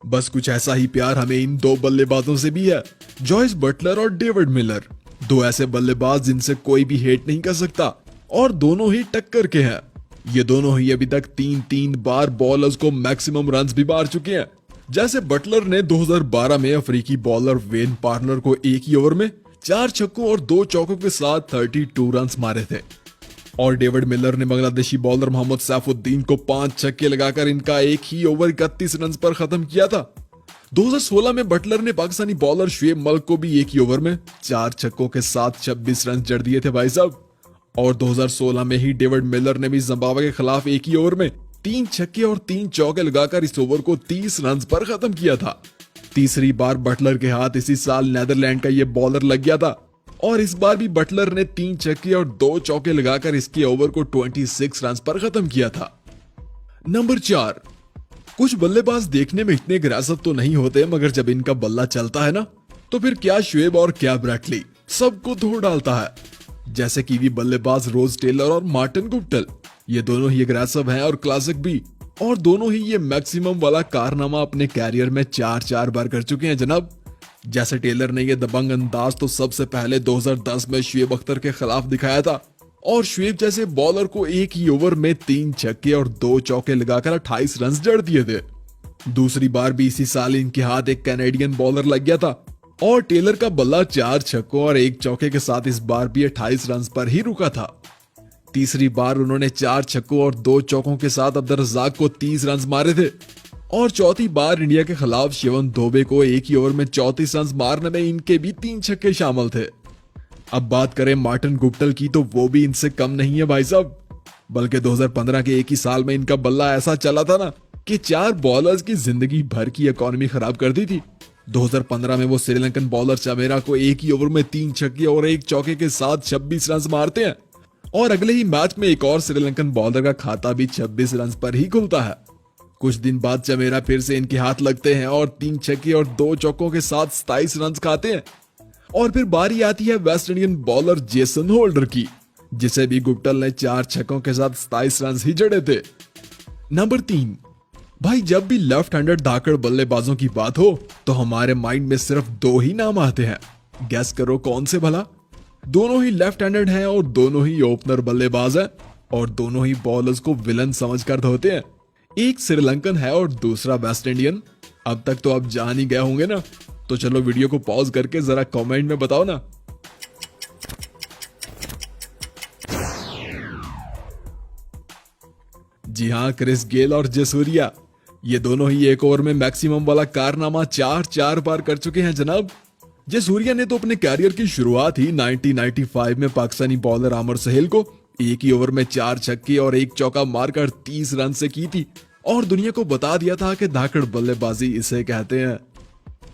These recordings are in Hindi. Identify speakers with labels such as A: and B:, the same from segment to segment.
A: बस कुछ ऐसा ही प्यार हमें इन दो बल्लेबाजों से भी है, जॉयस बटलर और डेविड मिलर। दो ऐसे बल्लेबाज जिनसे कोई भी हेट नहीं कर सकता और दोनों ही टक्कर के हैं। ये दोनों ही अभी तक तीन तीन बार बॉलर्स को मैक्सिमम रन्स भी मार चुके हैं। जैसे बटलर ने 2012 में अफ्रीकी बॉलर वेन पार्टनर को एक ही ओवर में 4 छक्कों और 2 चौकों के साथ 32 रन्स मारे थे, और डेविड मिलर ने बांग्लादेशी बॉलर मोहम्मद सैफुद्दीन को 5 छक्के लगाकर इनका एक ही ओवर 31 रन पर खत्म किया था। 2016 में बटलर ने पाकिस्तानी बॉलर शुएब मलिक को भी एक ही ओवर में 4 छक्कों के साथ 26 रन जड़ दिए थे भाई साहब। और 2016 में ही डेविड मिलर ने भी जिम्बाब्वे के खिलाफ एक ही ओवर में 3 छक्के और 3 चौके लगाकर इस ओवर को 30 रन पर खत्म किया था। तीसरी बार बटलर के हाथ इसी साल नीदरलैंड का ये बॉलर लग गया था, और इस बार भी बटलर ने 3 छक्के और 2 चौके लगाकर इसके ओवर को 26 रन पर खत्म किया था। नंबर 4, कुछ बल्लेबाज देखने में इतने अग्रेसिव तो नहीं होते, मगर जब इनका बल्ला चलता है ना, तो फिर क्या शुएब और क्या ब्रैटली सबको धो डालता है। जैसे कीवी बल्लेबाज रोज टेलर और मार्टिन गुप्टिल, ये दोनों ही अग्रेसिव हैं और क्लासिक भी, और दोनों ही ये मैक्सिमम वाला कारनामा अपने कैरियर में 4 बार कर चुके हैं जनाब। जैसे टेलर ने ये दबंग अंदाज तो सबसे पहले 2010 में शुएब अख्तर के खिलाफ दिखाया था, और शुएब जैसे बॉलर को एक ही ओवर में 3 छक्के और 2 चौके लगाकर 28 रन जड़ दिए थे। दूसरी बार भी इसी साल इनके हाथ एक कैनेडियन बॉलर लग गया था, और टेलर का बल्ला 4 छक्कों और 1 चौके के साथ इस बार भी 28 रन पर ही रुका था। तीसरी बार उन्होंने 4 छक्कों और 2 चौकों के साथ अब्दुल रज़ाक को 30 रन मारे थे, और चौथी बार इंडिया के खिलाफ शिवम दुबे को एक ही ओवर में 34 रन मारने में इनके भी 3 छक्के शामिल थे। अब बात करें मार्टिन गुप्टिल की, तो वो भी इनसे कम नहीं है भाई साहब। बल्कि 2015 के एक ही साल में इनका बल्ला ऐसा चला था ना कि 4 बॉलर्स की जिंदगी भर की इकोनॉमी खराब कर दी थी। 2015 में वो श्रीलंकन बॉलर चमेरा को एक ही ओवर में 3 छक्के और 1 चौके के साथ 26 रन मारते हैं, और अगले ही मैच में एक और श्रीलंकन बॉलर का खाता भी 26 रन पर ही खुलता है। कुछ दिन बाद चमेरा फिर से इनके हाथ लगते हैं और 3 छक्के और 2 चौकों के साथ 27 रन खाते हैं, और फिर बारी आती है West Indian bowler Jason holder की, जिसे भी गुप्टिल ने 4 छक्कों के साथ 27 रन ही जड़े थे। नंबर 3, भाई जब भी लेफ्ट हैंडेड धाकड़ बल्लेबाजों की बात हो तो हमारे माइंड में सिर्फ 2 ही नाम आते हैं। गैस करो कौन से भला? दोनों ही लेफ्ट हैंडेड हैं और दोनों ही ओपनर बल्लेबाज हैं, और दोनों ही बॉलर्स को विलन समझकर धोते हैं। एक श्रीलंकन है और दूसरा वेस्ट इंडियन। अब तक तो आप जान ही गए होंगे ना, तो चलो वीडियो को पॉज करके जरा कमेंट में बताओ ना। जी हाँ, क्रिस गेल और जसूरिया, ये दोनों ही एक ओवर में मैक्सिमम वाला कारनामा 4 बार कर चुके हैं जनाब। जसूरिया ने तो अपने कैरियर की शुरुआत ही 1995 में पाकिस्तानी बॉलर आमिर सहेल को एक ही ओवर में 4 छक्के और 1 चौका मारकर 30 रन से की थी, और दुनिया को बता दिया था कि धाकड़ बल्लेबाजी इसे कहते हैं।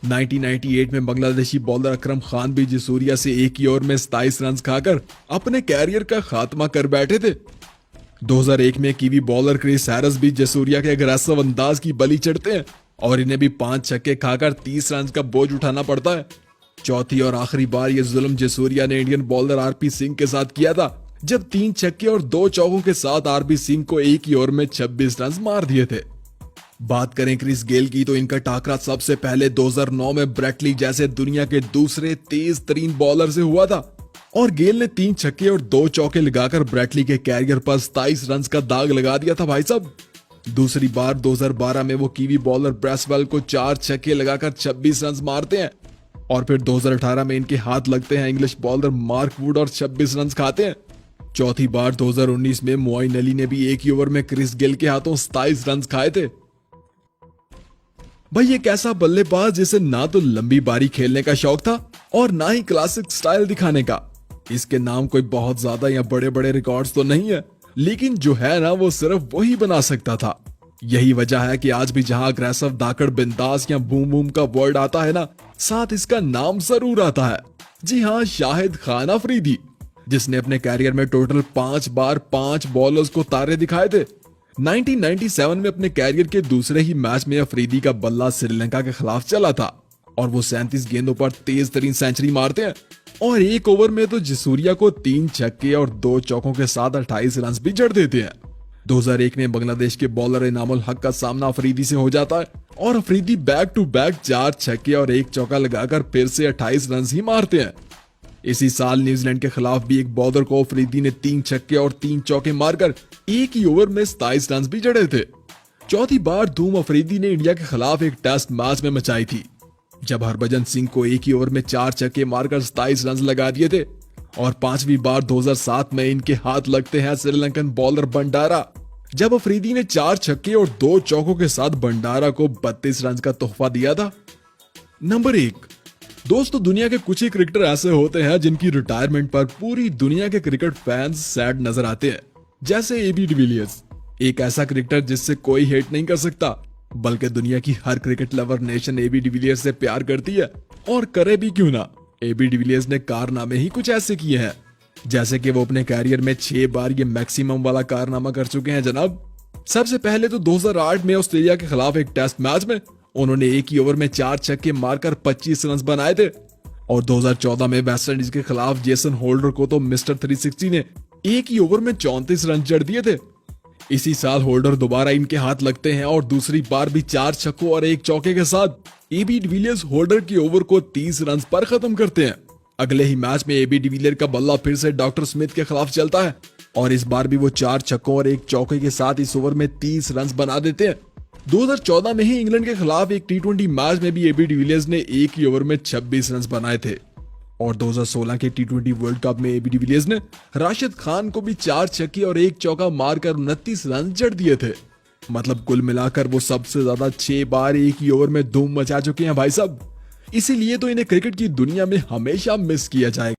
A: 1998 में बांग्लादेशी बॉलर अकरम खान भी जसूरिया से एक ही ओवर में 27 रन खाकर अपने कैरियर का खात्मा कर बैठे थे। 2001 में कीवी बॉलर क्रिस हैरिस भी जसूरिया के अग्रेसिव अंदाज की बलि चढ़ते हैं, और इन्हें भी 5 छक्के खाकर 30 रन का बोझ उठाना पड़ता है। चौथी और आखिरी बार ये जुल्म जसूरिया ने इंडियन बॉलर आरपी सिंह के साथ किया था, जब 3 छक्के और 2 चौकों के साथ आरपी सिंह को एक ही ओवर में 26 रन मार दिए थे। बात करें क्रिस गेल की, तो इनका टाकरा सबसे पहले 2009 में ब्रैटली जैसे दुनिया के दूसरे तेज तरीन बॉलर से हुआ था, और गेल ने 3 छक्के और 2 चौके लगाकर ब्रैटली के कैरियर पर 27 रन का दाग लगा दिया था भाई साहब। दूसरी बार 2012 में वो कीवी बॉलर ब्रेसवेल को 4 छक्के लगाकर 26 रन मारते हैं, और फिर 2018 में इनके हाथ लगते हैं इंग्लिश बॉलर मार्क वुड और 26 रन खाते हैं। चौथी बार 2019 में मोइन अली ने भी एक ही ओवर में क्रिस गेल के हाथों 27 रन खाए थे। भाई एक ऐसा बल्लेबाज जिसे ना तो लंबी बारी खेलने का शौक था और ना ही क्लासिक स्टाइल दिखाने का। इसके नाम कोई बहुत ज्यादा या बड़े बड़े रिकॉर्ड्स तो नहीं है, लेकिन जो है ना वो सिर्फ वही बना सकता था। यही वजह है कि आज भी जहां अग्रेसिव धाकड़ बिंदास या बूम बूम का वर्ड आता है ना, साथ इसका नाम जरूर आता है। जी हाँ, शाहिद खान अफरीदी, जिसने अपने कैरियर में टोटल 5 बार 5 बॉलर्स को तारे दिखाए थे। 1997 में अपने कैरियर के दूसरे ही मैच में अफरीदी का बल्ला श्रीलंका के खिलाफ चला था, और वो 37 गेंदों पर तेज तरीन सेंचुरी मारते हैं, और एक ओवर में तो जसूरिया को 3 छक्के और 2 चौकों के साथ 28 रन भी जड़ देते हैं। 2001 में बांग्लादेश के बॉलर इनामुल हक का सामना अफरीदी से हो जाता है और अफरीदी बैक टू बैक 4 छक्के और 1 चौका लगाकर फिर से 28 रन ही मारते हैं। इसी साल न्यूजीलैंड के खिलाफ भी एक बॉलर को अफरीदी ने 3 छक्के और 3 चौके मारकर एक ही ओवर में 27 रन भी जड़े थे। चौथी बार धूम अफरीदी ने इंडिया के खिलाफ एक टेस्ट मैच में मचाई थी, जब हरभजन सिंह को एक ही ओवर में 4 छक्के मारकर 27 रन लगा दिए थे। और 5वीं बार 2007 में इनके हाथ लगते हैं श्रीलंकन बॉलर बंडारा, जब अफरीदी ने 4 छक्के और 2 चौकों के साथ बंडारा को 32 रन का तोहफा दिया था। नंबर 1, दोस्तों दुनिया के कुछ ही क्रिकेटर ऐसे होते हैं जिनकी रिटायरमेंट पर पूरी दुनिया के क्रिकेट फैंस सैड नजर आते हैं, जैसे एबी डिविलियर्स। एक ऐसा क्रिकेटर जिससे कोई हेट नहीं कर सकता, बल्कि दुनिया की हर cricket lover nation AB de Villiers से प्यार करती है, और करे भी क्यों ना। एबी डिविलियर्स ने कारनामे ही कुछ ऐसे किए हैं, जैसे कि वो अपने कैरियर में 6 बार ये मैक्सिमम वाला कारनामा कर चुके हैं जनाब। सबसे पहले तो 2008 में ऑस्ट्रेलिया के खिलाफ एक टेस्ट मैच में उन्होंने एक ही ओवर में 4 छक्के मारकर 25 रन बनाए थे। और 2014 में वेस्ट इंडीज के खिलाफ जेसन होल्डर को तो मिस्टर 360 ने एक ही ओवर में 34 रन जड़ दिए थे। इसी साल होल्डर दोबारा इनके हाथ लगते हैं और दूसरी बार भी 4 छक्कों और 1 चौके के साथ एबी डिविलियर्स होल्डर के ओवर को 30 रन पर खत्म करते हैं। अगले ही मैच में एबी डिविलियर का बल्ला फिर से डॉक्टर स्मिथ के खिलाफ चलता है और इस बार भी वो 4 छक्कों और 1 चौके के साथ इस ओवर में 30 रन बना देते हैं। 2014 में ही इंग्लैंड के खिलाफ एक T20 मैच में भी एबी डिविलियर्स ने एक ही ओवर में 26 रन बनाए थे। और 2016 के T20 वर्ल्ड कप में एबी डिविलियर्स ने राशिद खान को भी 4 छक्के और 1 चौका मारकर 29 रन जड़ दिए थे। मतलब कुल मिलाकर वो सबसे ज्यादा 6 बार एक ही ओवर में धूम मचा चुके हैं भाई साहब। इसीलिए तो इन्हें क्रिकेट की दुनिया में हमेशा मिस किया जाएगा।